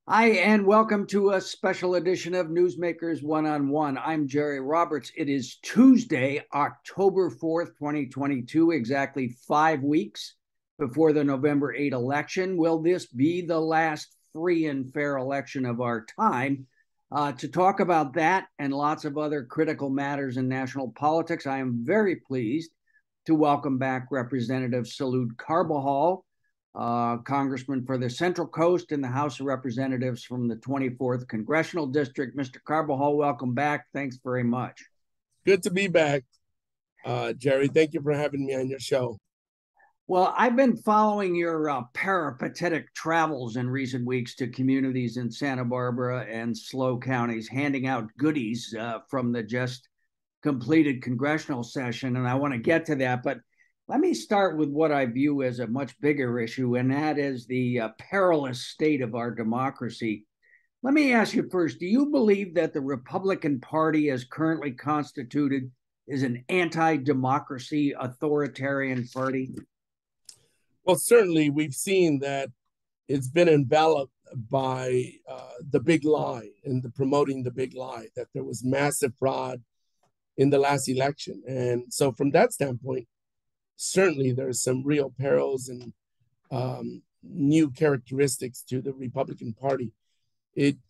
Hi, and welcome to a special edition of Newsmakers One-on-One. I'm Jerry Roberts. It is Tuesday, October 4th, 2022, exactly 5 weeks before the November 8 election. Will this be the last free and fair election of our time? To talk about that and lots of other critical matters in national politics, I am very pleased to welcome back Representative Salud Carbajal, Congressman for the Central Coast in the House of Representatives from the 24th Congressional District. Mr. Carbajal, welcome back. Thanks very much. Good to be back, Jerry. Thank you for having me on your show. Well, I've been following your peripatetic travels in recent weeks to communities in Santa Barbara and SLO counties, handing out goodies from the just completed congressional session, and I want to get to that. But let me start with what I view as a much bigger issue, and that is the perilous state of our democracy. Let me ask you first, do you believe that the Republican Party, as currently constituted, is an anti democracy authoritarian party? Well, certainly we've seen that it's been enveloped by the big lie and the promoting the big lie that there was massive fraud in the last election. And so, from that standpoint, certainly there's some real perils and new characteristics to the Republican Party.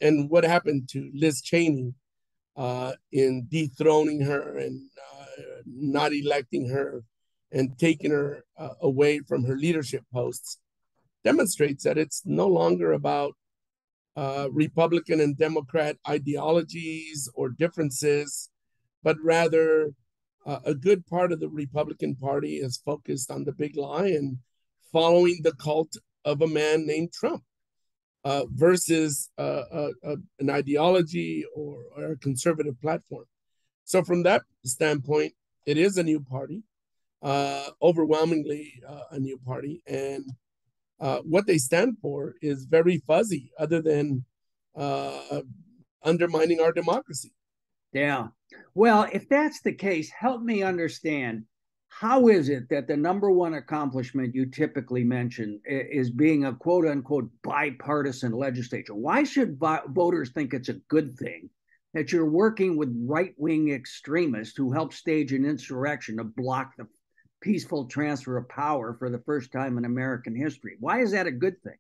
And what happened to Liz Cheney in dethroning her and not electing her and taking her away from her leadership posts demonstrates that it's no longer about Republican and Democrat ideologies or differences, but rather a good part of the Republican Party is focused on the big lie and following the cult of a man named Trump versus an ideology or a conservative platform. So, from that standpoint, it is a new party, overwhelmingly a new party. And what they stand for is very fuzzy, other than undermining our democracy. Yeah. Well, if that's the case, help me understand. How is it that the number one accomplishment you typically mention is being a quote unquote bipartisan legislature? Why should voters think it's a good thing that you're working with right wing extremists who help stage an insurrection to block the peaceful transfer of power for the first time in American history? Why is that a good thing?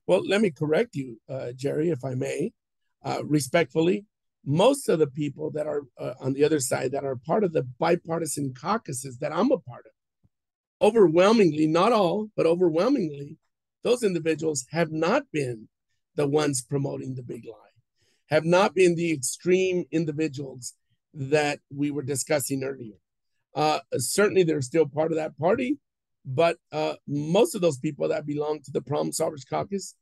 Well, let me correct you, Jerry, if I may, respectfully. Most of the people that are on the other side that are part of the bipartisan caucuses that I'm a part of, overwhelmingly, not all, but overwhelmingly, those individuals have not been the ones promoting the big lie, have not been the extreme individuals that we were discussing earlier. Certainly, they're still part of that party, but most of those people that belong to the Problem Solvers Caucus,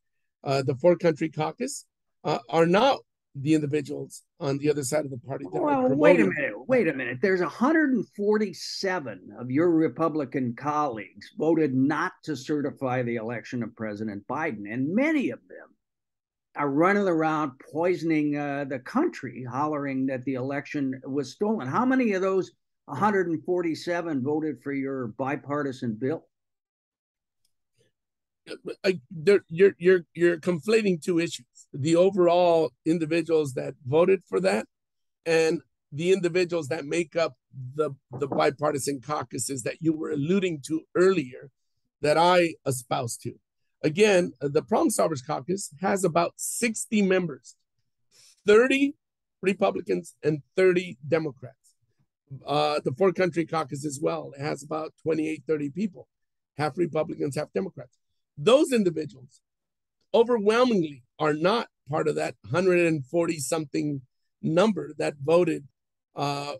the Four Country Caucus, are not the individuals on the other side of the party that are Well, wait a promoting. minute. Wait a minute. There's 147 of your Republican colleagues voted not to certify the election of President Biden, and many of them are running around poisoning the country, hollering that the election was stolen. How many of those 147 voted for your bipartisan bill? You're conflating two issues: the overall individuals that voted for that, and the individuals that make up the bipartisan caucuses that you were alluding to earlier, that I espouse to. Again, the Problem Solvers Caucus has about 60 members, 30 Republicans and 30 Democrats. The Four Country Caucus as well, it has about 28, 30 people, half Republicans, half Democrats. Those individuals overwhelmingly are not part of that 140 something number that voted to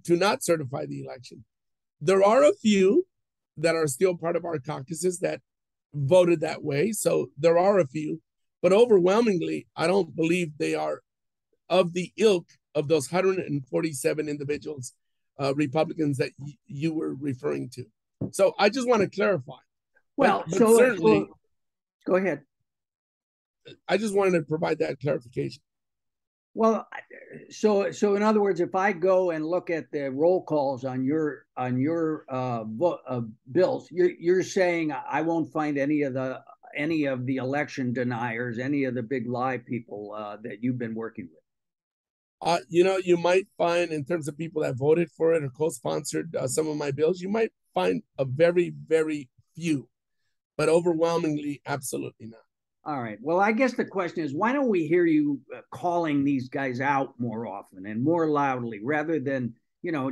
not certify the election. There are a few that are still part of our caucuses that voted that way. So there are a few, but overwhelmingly, I don't believe they are of the ilk of those 147 individuals, Republicans that you were referring to. So I just want to clarify. But certainly, Go ahead. I just wanted to provide that clarification. Well, so in other words, if I go and look at the roll calls on your bills, you're saying I won't find any of the election deniers, any of the big lie people that you've been working with? You might find in terms of people that voted for it or co-sponsored some of my bills, you might find a very, very few, but overwhelmingly, absolutely not. All right. Well, I guess the question is, why don't we hear you calling these guys out more often and more loudly rather than,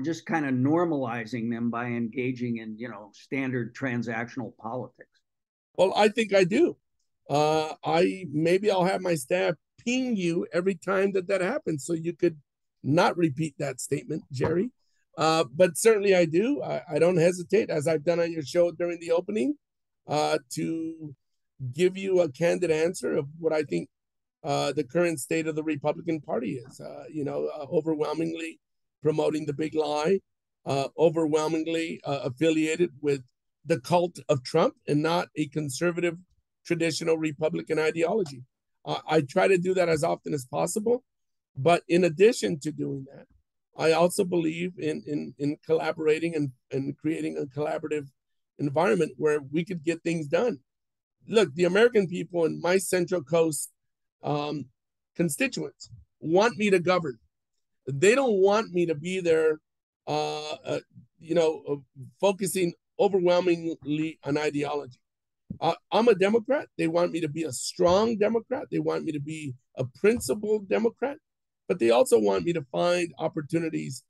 just kind of normalizing them by engaging in, standard transactional politics? Well, I think I do. Maybe I'll have my staff ping you every time that happens so you could not repeat that statement, Jerry. But certainly I do. I don't hesitate, as I've done on your show during the opening, to give you a candid answer of what I think the current state of the Republican Party is. Overwhelmingly promoting the big lie, overwhelmingly affiliated with the cult of Trump and not a conservative, traditional Republican ideology. I try to do that as often as possible. But in addition to doing that, I also believe in collaborating and creating a collaborative environment where we could get things done. Look, the American people in my Central Coast constituents want me to govern. They don't want me to be there, focusing overwhelmingly on ideology. I'm a Democrat. They want me to be a strong Democrat. They want me to be a principled Democrat, but they also want me to find opportunities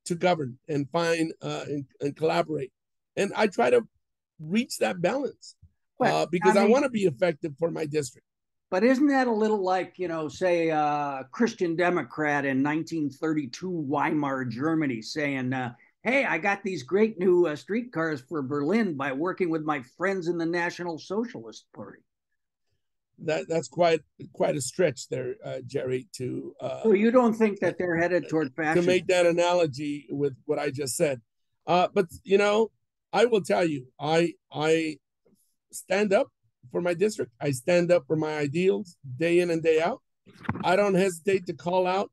to govern and find and collaborate. And I try to reach that balance because I want to be effective for my district. But isn't that a little like, say a Christian Democrat in 1932 Weimar Germany saying, hey, I got these great new streetcars for Berlin by working with my friends in the National Socialist Party? That's quite a stretch there, Jerry, to so you don't think that they're headed toward fascism? To make that analogy with what I just said. But I will tell you, I stand up for my district. I stand up for my ideals day in and day out. I don't hesitate to call out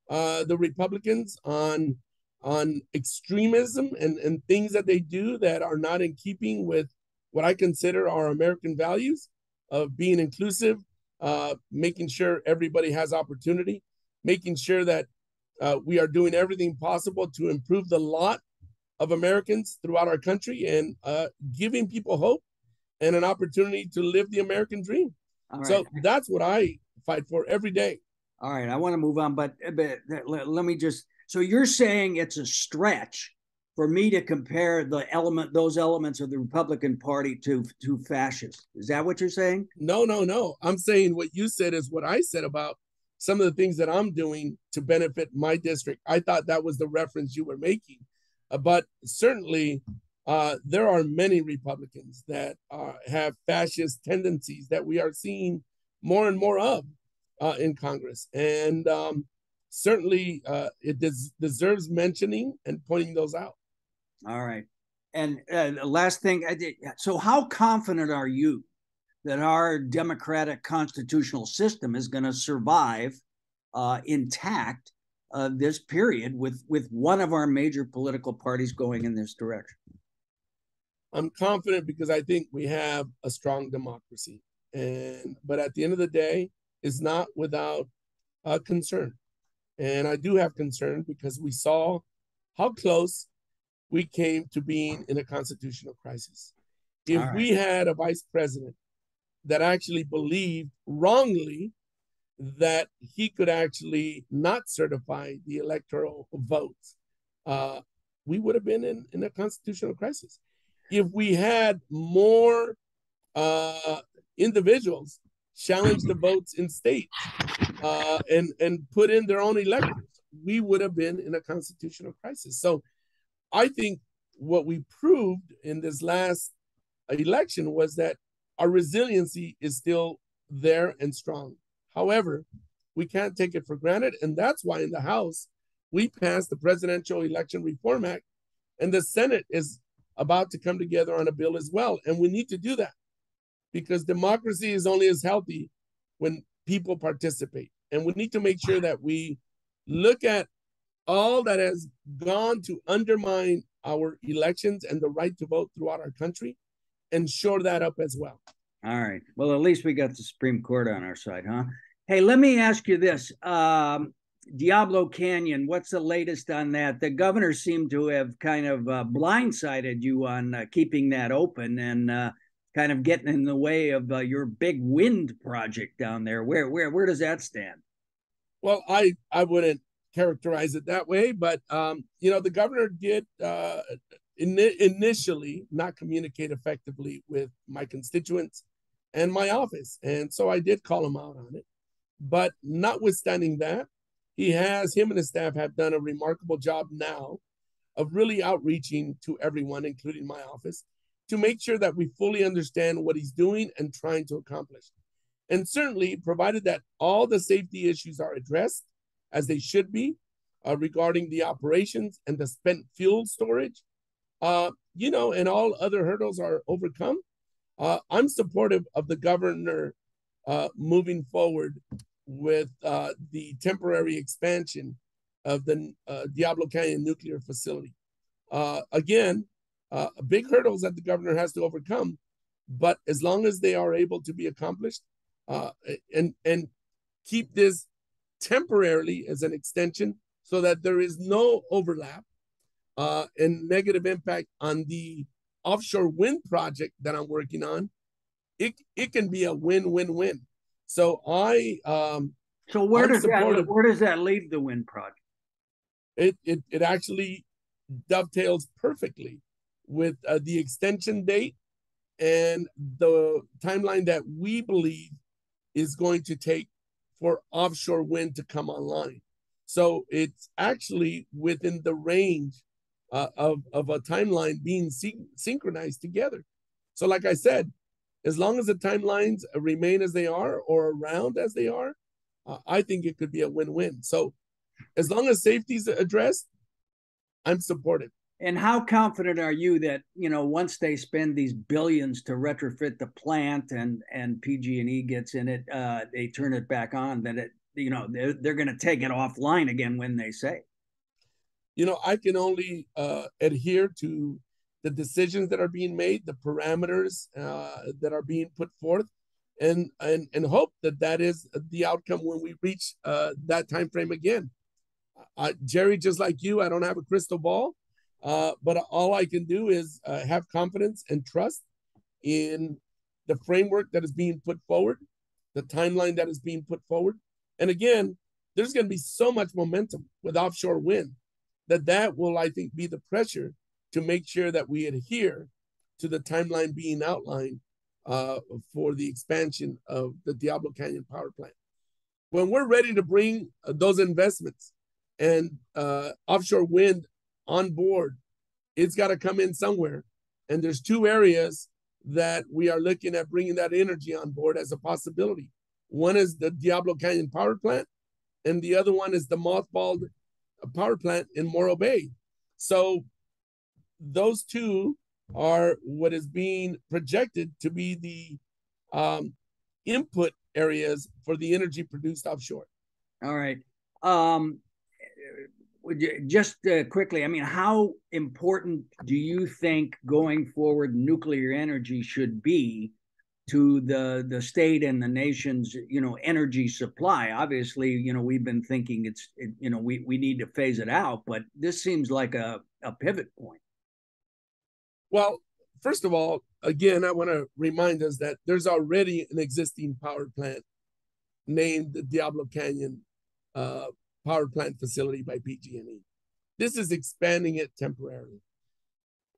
the Republicans on extremism and things that they do that are not in keeping with what I consider our American values of being inclusive, making sure everybody has opportunity, making sure that we are doing everything possible to improve the lot of Americans throughout our country and giving people hope and an opportunity to live the American dream. Right. So that's what I fight for every day. All right, I want to move on, but let me just, so you're saying it's a stretch for me to compare those elements of the Republican Party to fascists. Is that what you're saying? No. I'm saying what you said is what I said about some of the things that I'm doing to benefit my district. I thought that was the reference you were making. But certainly, there are many Republicans that have fascist tendencies that we are seeing more and more of in Congress. And certainly, it deserves mentioning and pointing those out. All right. And last thing, so how confident are you that our democratic constitutional system is going to survive intact this period with one of our major political parties going in this direction? I'm confident because I think we have a strong democracy. But at the end of the day, it's not without concern. And I do have concern because we saw how close we came to being in a constitutional crisis. If we had a vice president that actually believed wrongly that he could actually not certify the electoral votes, we would have been in a constitutional crisis. If we had more individuals challenge the votes in states and put in their own electors, we would have been in a constitutional crisis. So I think what we proved in this last election was that our resiliency is still there and strong. However, we can't take it for granted. And that's why in the House, we passed the Presidential Election Reform Act, and the Senate is about to come together on a bill as well. And we need to do that because democracy is only as healthy when people participate. And we need to make sure that we look at all that has gone to undermine our elections and the right to vote throughout our country and shore that up as well. All right. Well, at least we got the Supreme Court on our side, huh? Hey, let me ask you this. Diablo Canyon, what's the latest on that? The governor seemed to have kind of blindsided you on keeping that open and kind of getting in the way of your big wind project down there. Where does that stand? Well, I wouldn't characterize it that way, but you know, the governor did initially not communicate effectively with my constituents and my office, and so I did call him out on it. But notwithstanding that, him and his staff have done a remarkable job now of really outreaching to everyone, including my office, to make sure that we fully understand what he's doing and trying to accomplish. And certainly, provided that all the safety issues are addressed as they should be regarding the operations and the spent fuel storage, you know, and all other hurdles are overcome, I'm supportive of the governor moving forward with the temporary expansion of the Diablo Canyon nuclear facility. Again, big hurdles that the governor has to overcome, but as long as they are able to be accomplished, and keep this temporarily as an extension so that there is no overlap and negative impact on the offshore wind project that I'm working on, it can be a win-win-win. So So where does that leave the wind project? It actually dovetails perfectly with the extension date and the timeline that we believe is going to take for offshore wind to come online. So it's actually within the range of a timeline being synchronized together. So like I said, as long as the timelines remain as they are or around as they are, I think it could be a win-win. So as long as safety is addressed, I'm supportive. And how confident are you that, you know, once they spend these billions to retrofit the plant and PG&E gets in it, they turn it back on, that it, you know, they're going to take it offline again when they say? You know, I can only adhere to the decisions that are being made, the parameters that are being put forth, and hope that that is the outcome when we reach that time frame again. Jerry, just like you, I don't have a crystal ball, but all I can do is have confidence and trust in the framework that is being put forward, the timeline that is being put forward. And again, there's going to be so much momentum with offshore wind that will, I think, be the pressure to make sure that we adhere to the timeline being outlined for the expansion of the Diablo Canyon power plant. When we're ready to bring those investments and offshore wind on board, it's got to come in somewhere. And there's two areas that we are looking at bringing that energy on board as a possibility. One is the Diablo Canyon power plant, and the other one is the mothballed power plant in Morro Bay. So those two are what is being projected to be the input areas for the energy produced offshore. All right. Just quickly, I mean, how important do you think going forward nuclear energy should be to the state and the nation's, you know, energy supply? Obviously, you know, we've been thinking you know, we need to phase it out, but this seems like a pivot point. Well, first of all, again, I want to remind us that there's already an existing power plant named the Diablo Canyon power plant facility by PG&E. This is expanding it temporarily.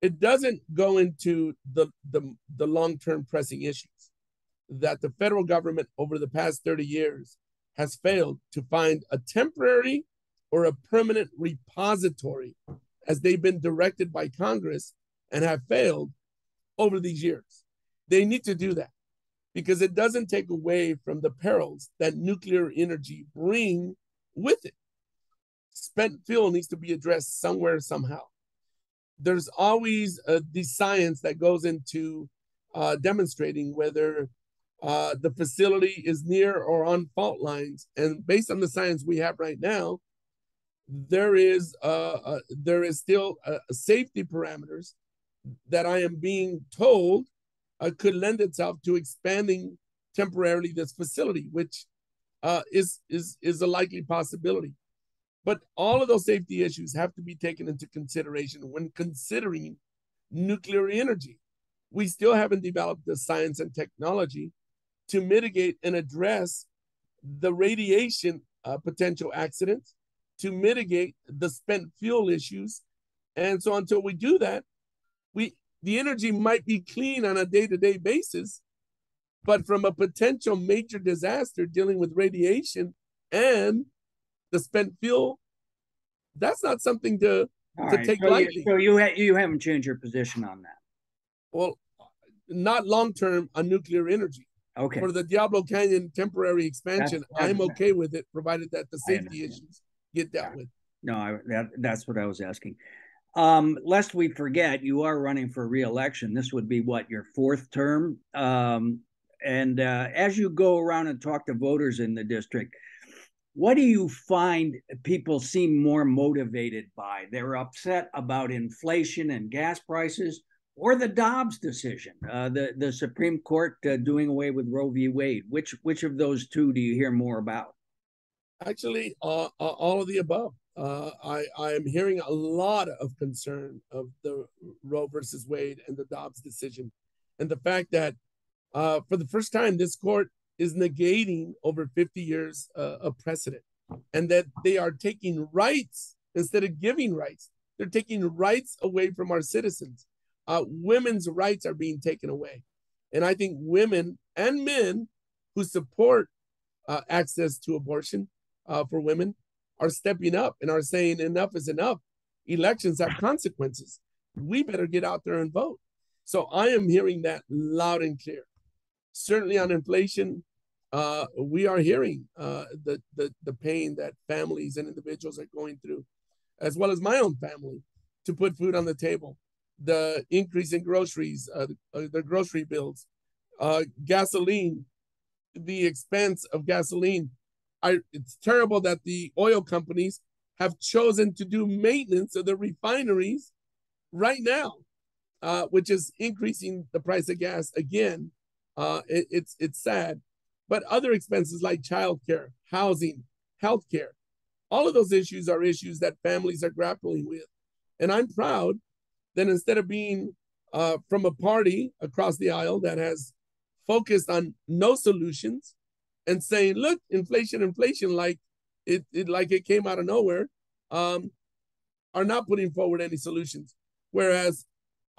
It doesn't go into the long-term pressing issues that the federal government over the past 30 years has failed to find a temporary or a permanent repository as they've been directed by Congress and have failed over these years. They need to do that because it doesn't take away from the perils that nuclear energy bring with it. Spent fuel needs to be addressed somewhere, somehow. There's always the science that goes into demonstrating whether the facility is near or on fault lines. And based on the science we have right now, there is still safety parameters that I am being told could lend itself to expanding temporarily this facility, which is a likely possibility. But all of those safety issues have to be taken into consideration when considering nuclear energy. We still haven't developed the science and technology to mitigate and address the radiation potential accidents, to mitigate the spent fuel issues. And so until we do that, the energy might be clean on a day-to-day basis, but from a potential major disaster dealing with radiation and the spent fuel, that's not something to take lightly. So you haven't changed your position on that? Well, not long-term on nuclear energy. Okay. For the Diablo Canyon temporary expansion, I'm okay with it, provided that the safety issues get dealt with. No, that's what I was asking. Lest we forget, you are running for re-election. This would be what, your fourth term? And as you go around and talk to voters in the district, what do you find people seem more motivated by? They're upset about inflation and gas prices, or the Dobbs decision, the Supreme Court doing away with Roe v. Wade. Which of those two do you hear more about? Actually, all of the above. I am hearing a lot of concern of the Roe versus Wade and the Dobbs decision, and the fact that for the first time, this court is negating over 50 years of precedent, and that they are taking rights instead of giving rights. They're taking rights away from our citizens. Women's rights are being taken away. And I think women and men who support access to abortion for women are stepping up and are saying enough is enough. Elections have consequences. We better get out there and vote. So I am hearing that loud and clear. Certainly on inflation, we are hearing the pain that families and individuals are going through, as well as my own family, to put food on the table. The increase in groceries, the grocery bills, gasoline, the expense of gasoline. It's terrible that the oil companies have chosen to do maintenance of the refineries right now, which is increasing the price of gas again. It's sad. But other expenses like childcare, housing, healthcare, all of those issues are issues that families are grappling with. And I'm proud that instead of being from a party across the aisle that has focused on no solutions and saying, look, inflation, like it came out of nowhere, are not putting forward any solutions. Whereas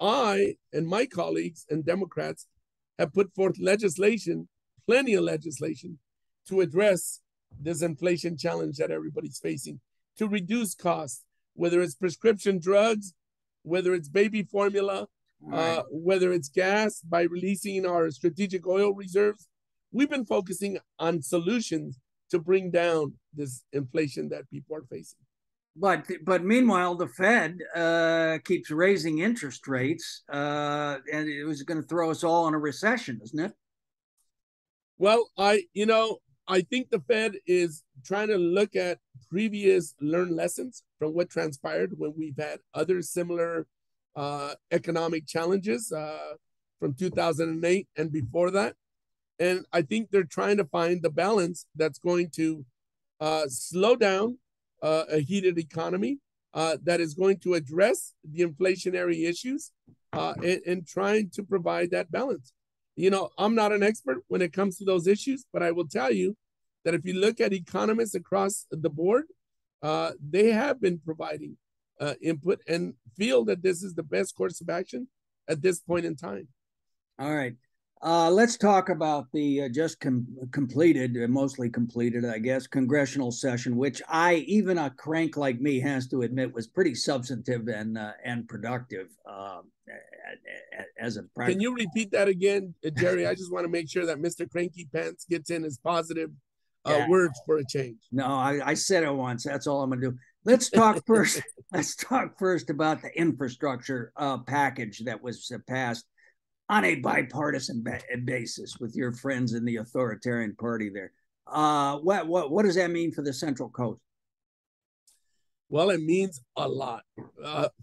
I and my colleagues and Democrats have put forth legislation, plenty of legislation, to address this inflation challenge that everybody's facing, to reduce costs, whether it's prescription drugs, whether it's baby formula, whether it's gas, by releasing our strategic oil reserves. We've been focusing on solutions to bring down this inflation that people are facing. But meanwhile, the Fed keeps raising interest rates, and it was going to throw us all in a recession, isn't it? Well, I think the Fed is trying to look at previous learned lessons from what transpired when we've had other similar economic challenges from 2008 and before that. And I think they're trying to find the balance that's going to slow down a heated economy, that is going to address the inflationary issues, and trying to provide that balance. I'm not an expert when it comes to those issues, but I will tell you that if you look at economists across the board, they have been providing input and feel that this is the best course of action at this point in time. All right. Let's talk about the just completed, mostly completed, I guess, congressional session, which even a crank like me has to admit was pretty substantive and productive. As a private. Can you repeat that again, Jerry? I just want to make sure that Mr. Cranky Pants gets in his positive words for a change. No, I said it once. That's all I'm going to do. Let's talk first. Let's talk first about the infrastructure package that was passed on a bipartisan basis with your friends in the authoritarian party there. What does that mean for the Central Coast? Well, it means a lot.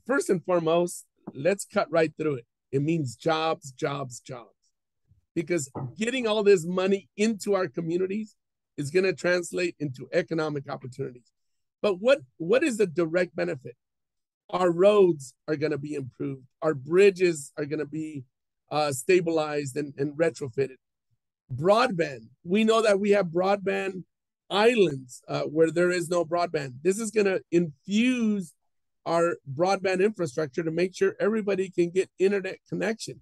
First and foremost, let's cut right through it. It means jobs, jobs, jobs. because getting all this money into our communities is going to translate into economic opportunities. But what is the direct benefit? Our roads are going to be improved. Our bridges are going to be stabilized and retrofitted. Broadband. We know that we have broadband islands where there is no broadband. This is going to infuse our broadband infrastructure to make sure everybody can get internet connection.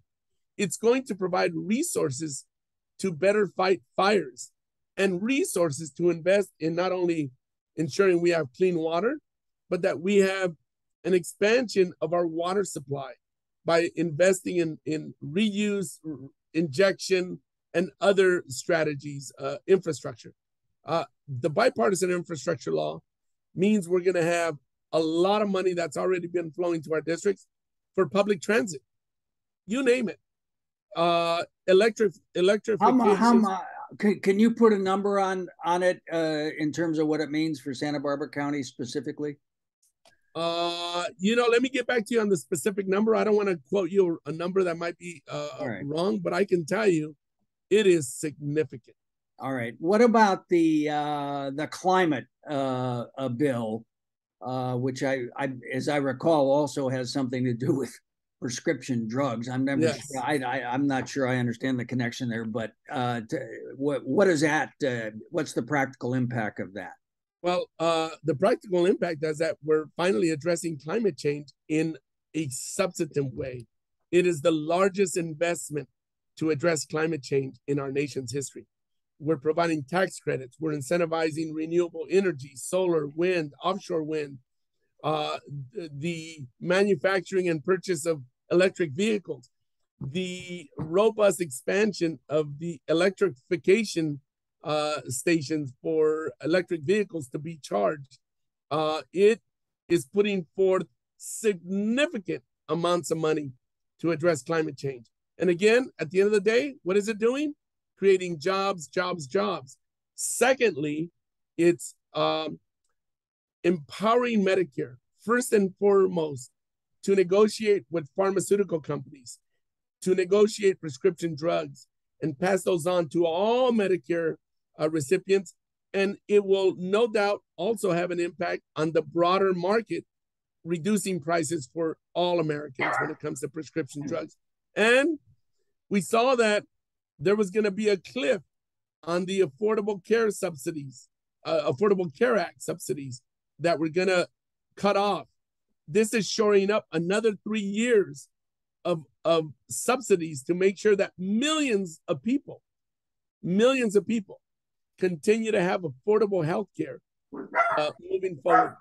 It's going to provide resources to better fight fires and resources to invest in not only ensuring we have clean water, but that we have an expansion of our water supply by investing in reuse, injection, and other strategies, infrastructure. The bipartisan infrastructure law means we're going to have a lot of money that's already been flowing to our districts for public transit. You name it. Electrification. Can you put a number on it in terms of what it means for Santa Barbara County specifically? Let me get back to you on the specific number. I don't want to quote you a number that might be wrong, but I can tell you it is significant. All right. What about the climate bill, which I, as I recall, also has something to do with prescription drugs? I'm never Yes. sure. I'm not sure I understand the connection there, but what is that? What's the practical impact of that? Well, the practical impact is that we're finally addressing climate change in a substantive way. It is the largest investment to address climate change in our nation's history. We're providing tax credits. We're incentivizing renewable energy, solar, wind, offshore wind, the manufacturing and purchase of electric vehicles, the robust expansion of the electrification stations for electric vehicles to be charged. It is putting forth significant amounts of money to address climate change. And again, at the end of the day, what is it doing? Creating jobs, jobs, jobs. Secondly, it's empowering Medicare, first and foremost, to negotiate with pharmaceutical companies, to negotiate prescription drugs, and pass those on to all Medicare recipients. And it will no doubt also have an impact on the broader market, reducing prices for all Americans when it comes to prescription drugs. And we saw that there was going to be a cliff on the Affordable Care subsidies, Affordable Care Act subsidies that we're going to cut off. This is shoring up another 3 years of subsidies to make sure that millions of people continue to have affordable health care moving forward.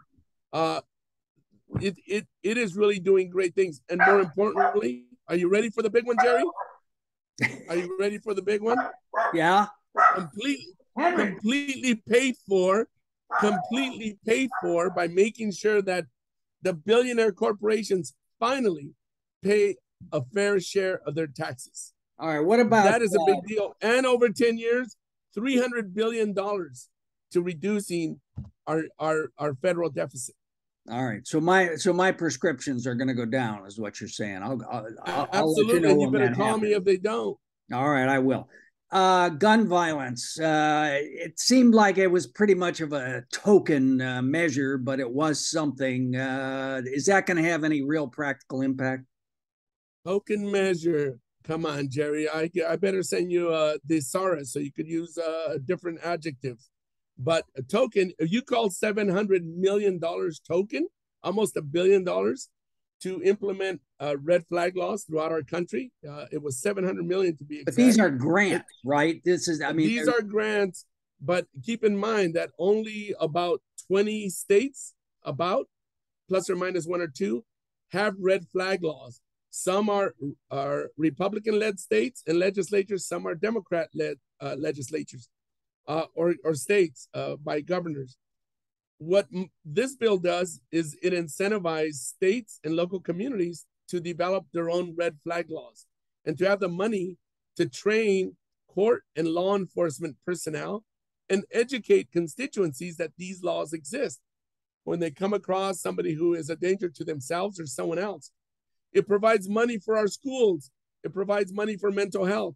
It is really doing great things. And more importantly, are you ready for the big one, Jerry? Are you ready for the big one? Yeah. Completely paid for by making sure that the billionaire corporations finally pay a fair share of their taxes. All right. What about that? Is a big deal. And over 10 years, $300 billion to reducing our federal deficit. All right. So my prescriptions are going to go down, is what you're saying. I'll absolutely. Let you know you better call me if they don't. All right, I will. Gun violence. It seemed like it was pretty much of a token measure, but it was something. Is that going to have any real practical impact? Token measure. Come on, Jerry. I better send you a thesaurus so you could use different adjectives. But a token, you call $700 million token, almost $1 billion, to implement red flag laws throughout our country. It was $700 million to be exact. But these are grants, right? These are grants, but keep in mind that only about 20 states, plus or minus 1 or 2, have red flag laws. Some are Republican-led states and legislatures. Some are Democrat-led legislatures or states by governors. What this bill does is it incentivizes states and local communities to develop their own red flag laws and to have the money to train court and law enforcement personnel and educate constituencies that these laws exist when they come across somebody who is a danger to themselves or someone else. It provides money for our schools. It provides money for mental health.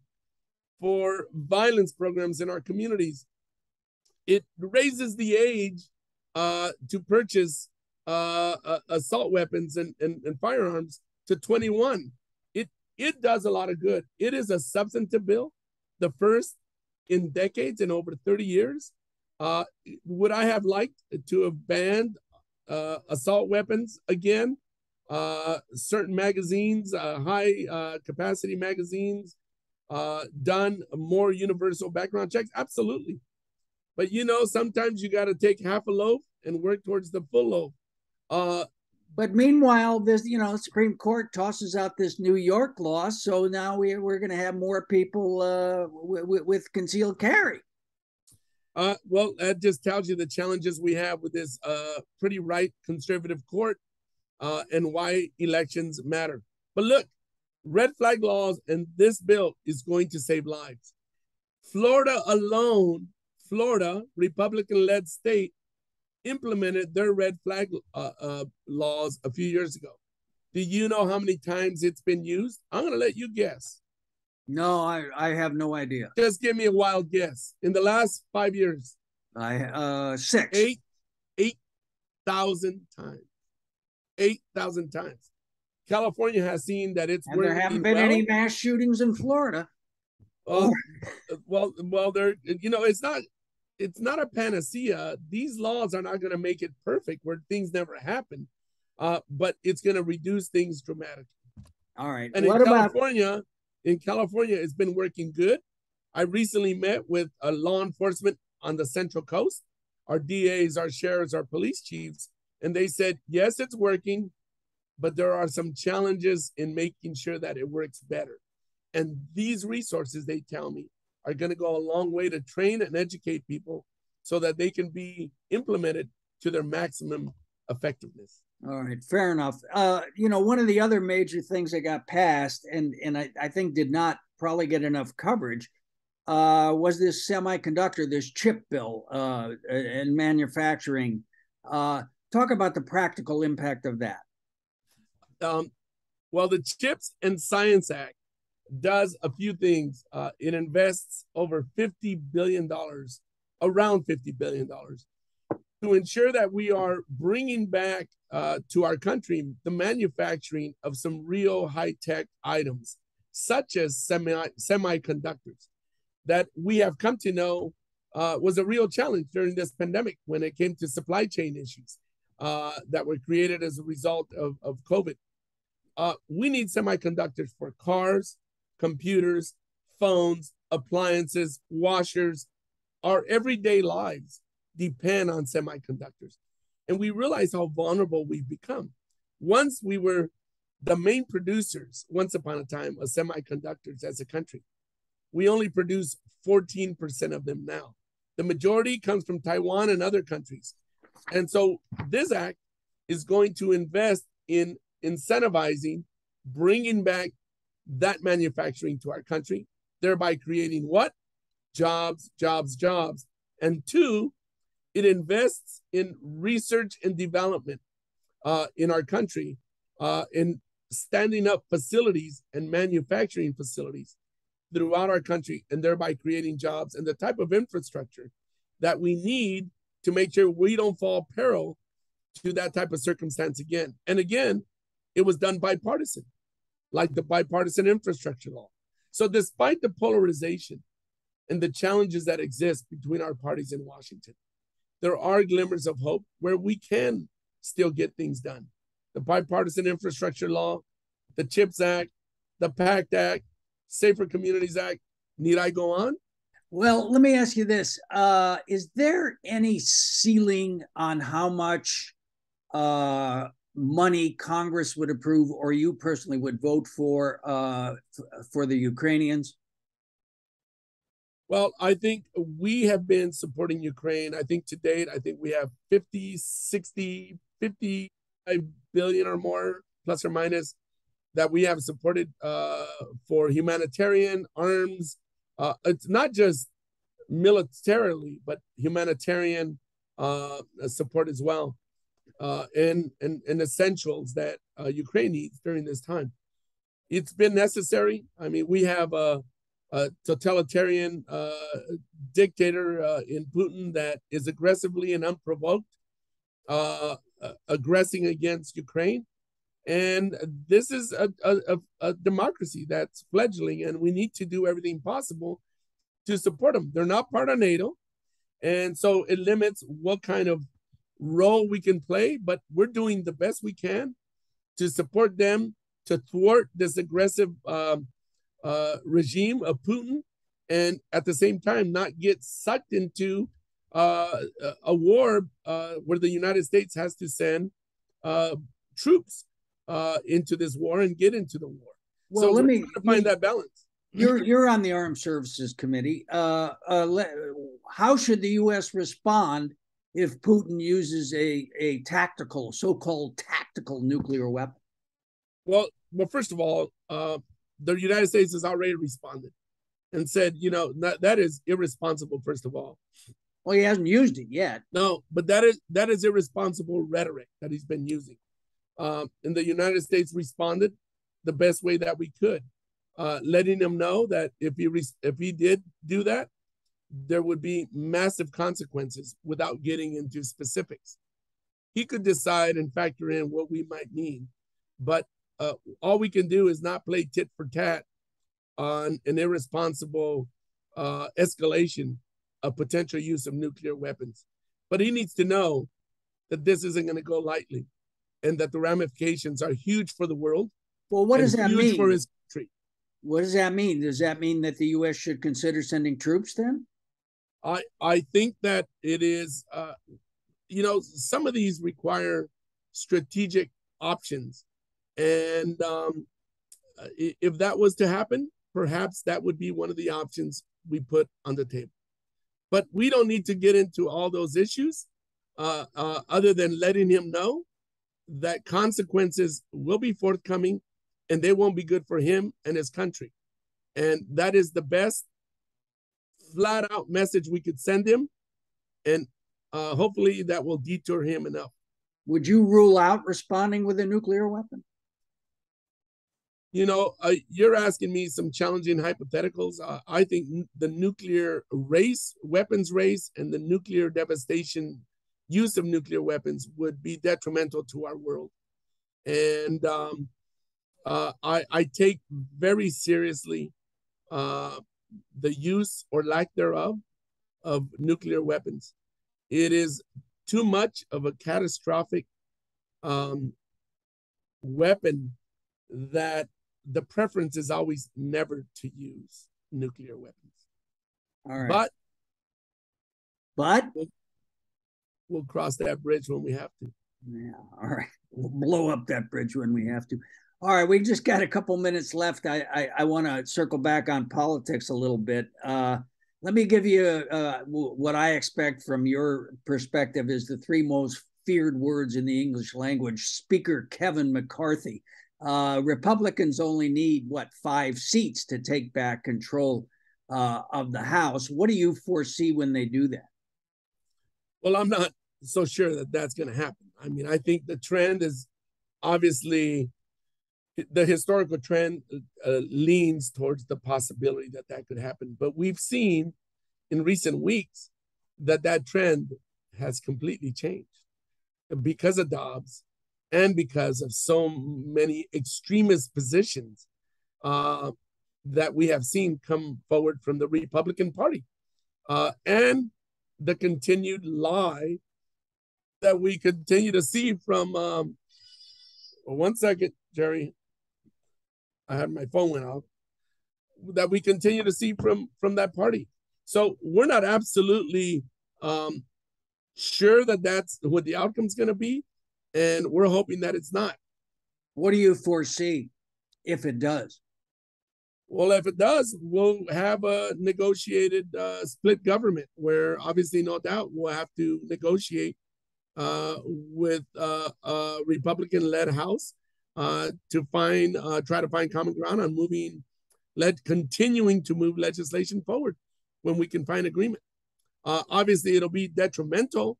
for violence programs in our communities. It raises the age to purchase assault weapons and firearms to 21. It does a lot of good. It is a substantive bill, the first in decades, in over 30 years. Would I have liked to have banned assault weapons again? Certain magazines, high capacity magazines, done more universal background checks? Absolutely. But sometimes you got to take half a loaf and work towards the full loaf. But meanwhile, this Supreme Court tosses out this New York law, so now we're going to have more people with concealed carry. Well, that just tells you the challenges we have with this pretty right conservative court and why elections matter. But look, red flag laws and this bill is going to save lives. Florida alone, Republican-led state, implemented their red flag laws a few years ago. Do you know how many times it's been used? I'm going to let you guess. No, I have no idea. Just give me a wild guess. In the last 5 years. 6. 8,000 times. 8,000 times. California has seen that it's and there haven't been any mass shootings in Florida. Well, there. It's not a panacea. These laws are not going to make it perfect where things never happen, but it's going to reduce things dramatically. All right. And in California, it's been working good. I recently met with a law enforcement on the Central Coast, our DAs, our sheriffs, our police chiefs, and they said, yes, it's working, but there are some challenges in making sure that it works better. And these resources, they tell me, are going to go a long way to train and educate people so that they can be implemented to their maximum effectiveness. All right, fair enough. One of the other major things that got passed and I think did not probably get enough coverage was this semiconductor, this chip bill and manufacturing. Talk about the practical impact of that. Well, the Chips and Science Act does a few things. It invests over $50 billion, around $50 billion, to ensure that we are bringing back to our country the manufacturing of some real high-tech items, such as semiconductors, that we have come to know was a real challenge during this pandemic when it came to supply chain issues that were created as a result of COVID. We need semiconductors for cars, computers, phones, appliances, washers. Our everyday lives depend on semiconductors. And we realize how vulnerable we've become. Once we were the main producers, once upon a time, of semiconductors as a country. We only produce 14% of them now. The majority comes from Taiwan and other countries. And so this act is going to invest in incentivizing, bringing back that manufacturing to our country, thereby creating what? Jobs, jobs, jobs. And two, it invests in research and development in our country, in standing up facilities and manufacturing facilities throughout our country, and thereby creating jobs and the type of infrastructure that we need to make sure we don't fall peril to that type of circumstance again. And again, it was done bipartisan, like the Bipartisan Infrastructure Law. So despite the polarization and the challenges that exist between our parties in Washington, there are glimmers of hope where we can still get things done. The Bipartisan Infrastructure Law, the CHIPS Act, the PACT Act, Safer Communities Act. Need I go on? Well, let me ask you this. Is there any ceiling on how much money Congress would approve or you personally would vote for the Ukrainians? Well, I think we have been supporting Ukraine. I think to date, we have 50, 60, 55 billion or more, plus or minus, that we have supported for humanitarian arms. It's not just militarily, but humanitarian support as well, and essentials that Ukraine needs during this time. It's been necessary. I mean, we have totalitarian dictator in Putin that is aggressively and unprovoked aggressing against Ukraine. And this is a democracy that's fledgling, and we need to do everything possible to support them. They're not part of NATO, and so it limits what kind of role we can play, but we're doing the best we can to support them, to thwart this aggressive regime of Putin, and at the same time not get sucked into a war where the United States has to send troops into this war and get into the war. Well, so we're trying to find that balance. You're on the Armed Services Committee. How should the U.S. respond if Putin uses a tactical, so-called tactical nuclear weapon? Well, first of all, the United States has already responded and said, that is irresponsible, first of all. Well, he hasn't used it yet. No, but that is irresponsible rhetoric that he's been using. And the United States responded the best way that we could, letting them know that if he did do that, there would be massive consequences without getting into specifics. He could decide and factor in what we might mean, but all we can do is not play tit for tat on an irresponsible escalation of potential use of nuclear weapons. But he needs to know that this isn't going to go lightly, and that the ramifications are huge for the world. Well, what does that mean for his country? What does that mean? Does that mean that the U.S. should consider sending troops then? I think that it is, some of these require strategic options. And if that was to happen, perhaps that would be one of the options we put on the table. But we don't need to get into all those issues other than letting him know that consequences will be forthcoming and they won't be good for him and his country. And that is the best flat out message we could send him. And hopefully that will deter him enough. Would you rule out responding with a nuclear weapon? You're asking me some challenging hypotheticals. I think the nuclear weapons race, and the nuclear devastation use of nuclear weapons would be detrimental to our world. And I take very seriously the use or lack thereof of nuclear weapons. It is too much of a catastrophic weapon that the preference is always never to use nuclear weapons. All right. But we'll cross that bridge when we have to. Yeah. All right. We'll blow up that bridge when we have to. All right. We just got a couple minutes left. I want to circle back on politics a little bit. Let me give you what I expect from your perspective is the three most feared words in the English language. Speaker Kevin McCarthy. Republicans only need 5 seats to take back control of the House. What do you foresee when they do that? Well, I'm not so sure that that's going to happen. I mean, I think the trend is obviously the historical trend leans towards the possibility that that could happen. But we've seen in recent weeks that trend has completely changed because of Dobbs and because of so many extremist positions that we have seen come forward from the Republican Party. And the continued lie that we continue to see from, one second, Jerry, I had my phone went off, that we continue to see from that party. So we're not absolutely sure that that's what the outcome's going to be. And we're hoping that it's not. What do you foresee if it does? Well, if it does, we'll have a negotiated split government where obviously, no doubt, we'll have to negotiate with a Republican-led House to try to find common ground on continuing to move legislation forward when we can find agreement. Obviously, it'll be detrimental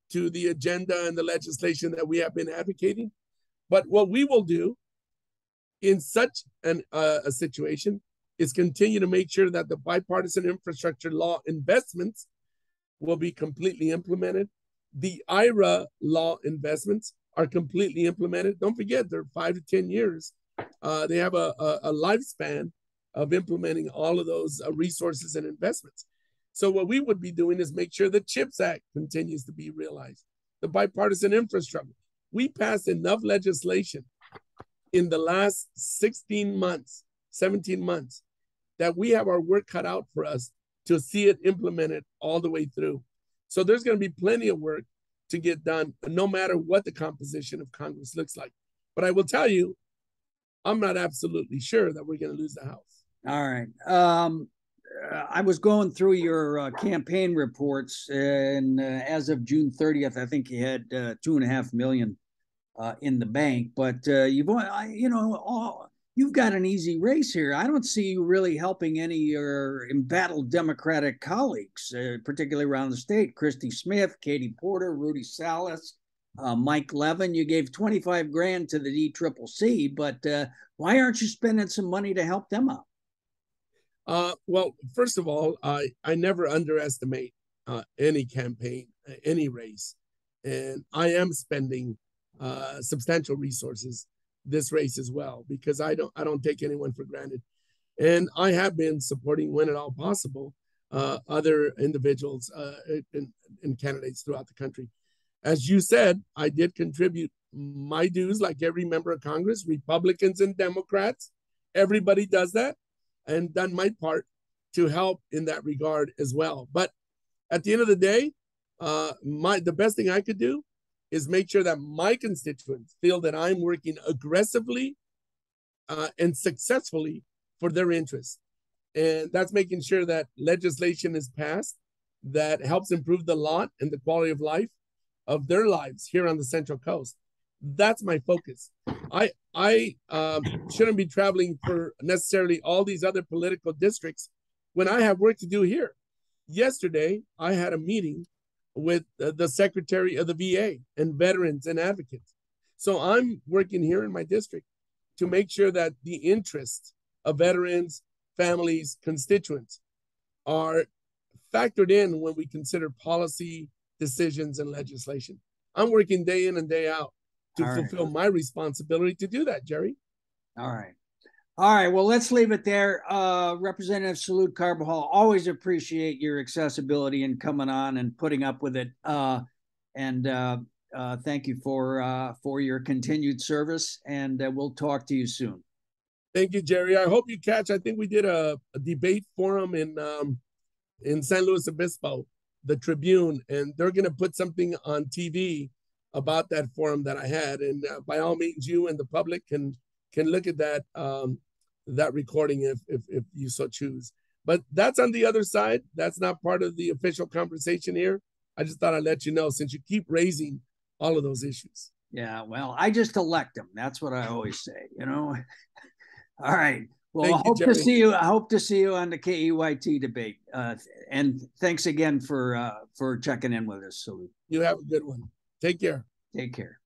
to the agenda and the legislation that we have been advocating. But what we will do in such a situation is continue to make sure that the bipartisan infrastructure law investments will be completely implemented. The IRA law investments are completely implemented. Don't forget, they're 5 to 10 years. They have a lifespan of implementing all of those resources and investments. So what we would be doing is make sure the CHIPS Act continues to be realized. The bipartisan infrastructure. We passed enough legislation in the last 16 months, 17 months, that we have our work cut out for us to see it implemented all the way through. So there's going to be plenty of work to get done, no matter what the composition of Congress looks like. But I will tell you, I'm not absolutely sure that we're going to lose the House. All right. I was going through your campaign reports, and as of June 30th, I think you had $2.5 million in the bank. But you've got an easy race here. I don't see you really helping any of your embattled Democratic colleagues, particularly around the state. Christy Smith, Katie Porter, Rudy Salas, Mike Levin. You gave $25,000 to the DCCC, but why aren't you spending some money to help them out? Well, first of all, I never underestimate any campaign, any race, and I am spending substantial resources this race as well, because I don't take anyone for granted, and I have been supporting, when at all possible, other individuals and candidates throughout the country. As you said, I did contribute my dues, like every member of Congress, Republicans and Democrats. Everybody does that, and done my part to help in that regard as well. But at the end of the day, the best thing I could do is make sure that my constituents feel that I'm working aggressively and successfully for their interests. And that's making sure that legislation is passed that helps improve the lot and the quality of life of their lives here on the Central Coast. That's my focus. I shouldn't be traveling for necessarily all these other political districts when I have work to do here. Yesterday, I had a meeting with the Secretary of the VA and veterans and advocates. So I'm working here in my district to make sure that the interests of veterans, families, constituents are factored in when we consider policy decisions and legislation. I'm working day in and day out to fulfill my responsibility to do that, Jerry. All right. All right. Well, let's leave it there. Representative Salud Carbajal, always appreciate your accessibility and coming on and putting up with it. And thank you for your continued service. And we'll talk to you soon. Thank you, Jerry. I hope you catch. I think we did a debate forum in San Luis Obispo, the Tribune, and they're going to put something on TV about that forum that I had. And by all means, you and the public can look at that that recording if you so choose. But that's on the other side. That's not part of the official conversation here. I just thought I'd let you know, since you keep raising all of those issues. Yeah, well, I just elect them. That's what I always say, All right. Well, I hope to see you. I hope to see you on the KEYT debate. And thanks again for checking in with us, Salud. You have a good one. Take care. Take care.